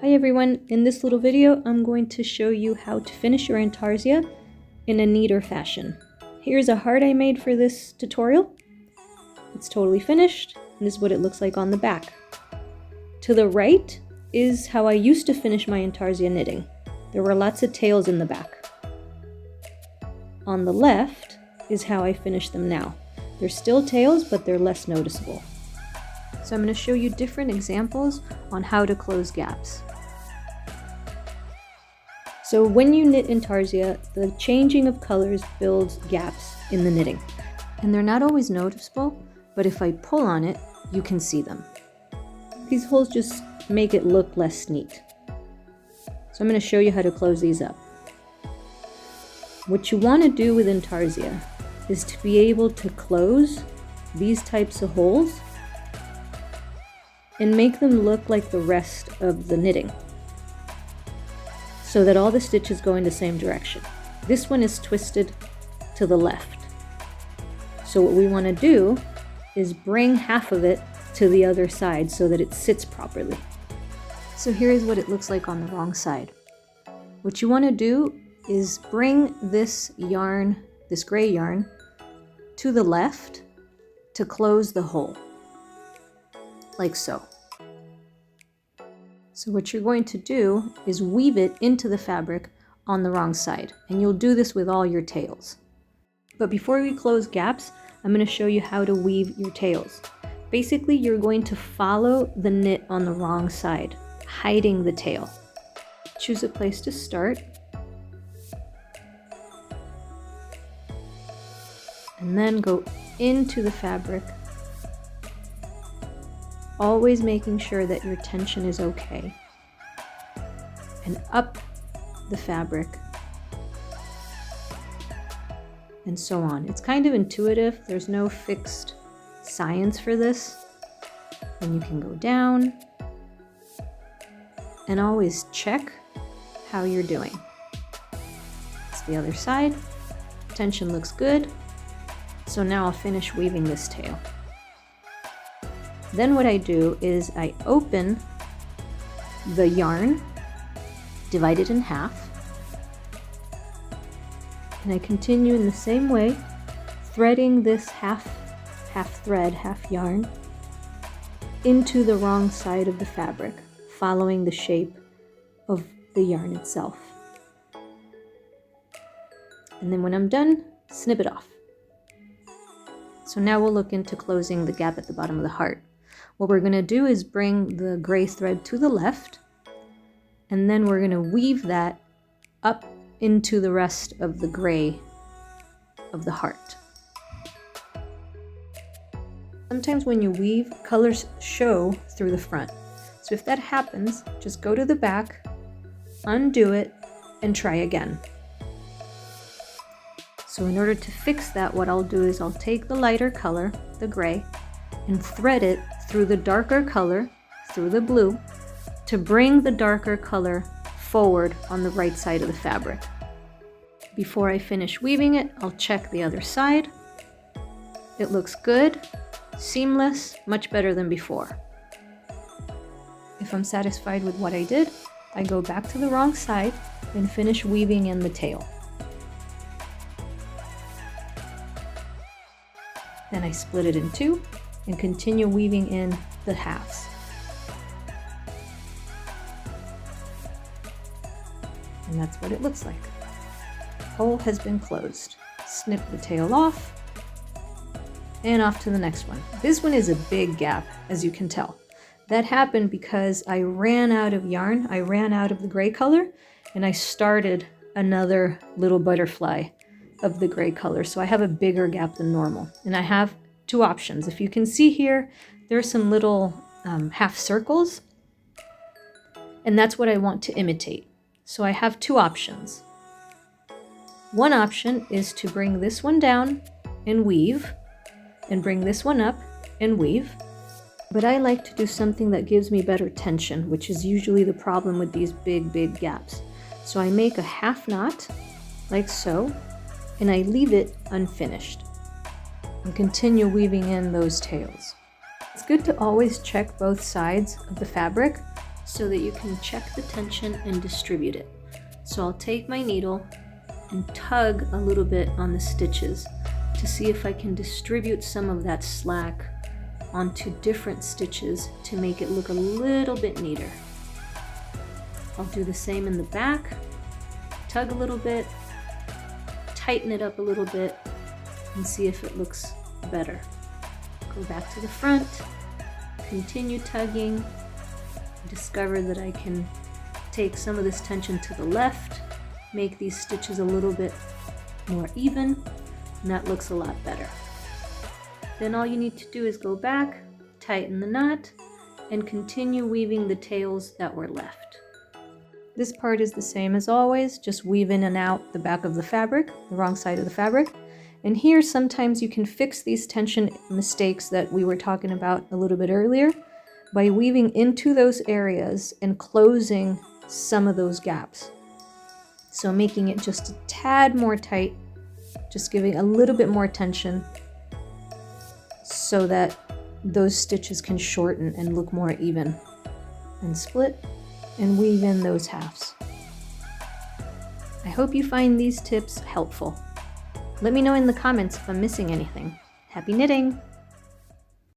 Hi everyone, in this little video I'm going to show you how to finish your intarsia in a neater fashion. Here's a heart I made for this tutorial. It's totally finished, and this is what it looks like on the back. To the right is how I used to finish my intarsia knitting. There were lots of tails in the back. On the left is how I finish them now. They're still tails, but they're less noticeable. So I'm going to show you different examples on how to close gaps. So when you knit intarsia, the changing of colors builds gaps in the knitting. And they're not always noticeable, but if I pull on it, you can see them. These holes just make it look less neat. So I'm going to show you how to close these up. What you want to do with intarsia is to be able to close these types of holes and make them look like the rest of the knitting, so that all the stitches go in the same direction. This one is twisted to the left. So what we want to do is bring half of it to the other side so that it sits properly. So here's what it looks like on the wrong side. What you want to do is bring this yarn, this gray yarn, to the left to close the hole, like so. So what you're going to do is weave it into the fabric on the wrong side, and you'll do this with all your tails. But before we close gaps, I'm going to show you how to weave your tails. Basically, you're going to follow the knit on the wrong side, hiding the tail. Choose a place to start, and then go into the fabric, always making sure that your tension is okay, and up the fabric, and so on. It's kind of intuitive. There's no fixed science for this. And you can go down and always check how you're doing. It's the other side. Tension looks good. So now I'll finish weaving this tail. Then what I do is I open the yarn, divide it in half, and I continue in the same way, threading this half thread, half yarn, into the wrong side of the fabric, following the shape of the yarn itself. And then when I'm done, snip it off. So now we'll look into closing the gap at the bottom of the heart. What we're going to do is bring the gray thread to the left, and then we're going to weave that up into the rest of the gray of the heart. Sometimes when you weave, colors show through the front. So if that happens, just go to the back, undo it, and try again. So in order to fix that, what I'll do is I'll take the lighter color, the gray, and thread it through the darker color, through the blue, to bring the darker color forward on the right side of the fabric. Before I finish weaving it, I'll check the other side. It looks good, seamless, much better than before. If I'm satisfied with what I did, I go back to the wrong side and finish weaving in the tail. Then I split it in two and continue weaving in the halves. And that's what it looks like. Hole has been closed. Snip the tail off, and off to the next one. This one is a big gap, as you can tell. That happened because I ran out of yarn. I ran out of the gray color, and I started another little butterfly of the gray color. So I have a bigger gap than normal. And I have two options. If you can see here, there are some little half circles, and that's what I want to imitate. So I have two options. One option is to bring this one down and weave, and bring this one up and weave. But I like to do something that gives me better tension, which is usually the problem with these big gaps. So I make a half knot, like so, and I leave it unfinished and continue weaving in those tails. It's good to always check both sides of the fabric so that you can check the tension and distribute it. So I'll take my needle and tug a little bit on the stitches to see if I can distribute some of that slack onto different stitches to make it look a little bit neater. I'll do the same in the back, tug a little bit, tighten it up a little bit, and see if it looks better. Go back to the front, continue tugging, discover that I can take some of this tension to the left, make these stitches a little bit more even, and that looks a lot better. Then all you need to do is go back, tighten the knot, and continue weaving the tails that were left. This part is the same as always, just weave in and out the back of the fabric, the wrong side of the fabric. And here sometimes you can fix these tension mistakes that we were talking about a little bit earlier by weaving into those areas and closing some of those gaps. So making it just a tad more tight, just giving a little bit more tension so that those stitches can shorten and look more even. And split and weave in those halves. I hope you find these tips helpful. Let me know in the comments if I'm missing anything. Happy knitting!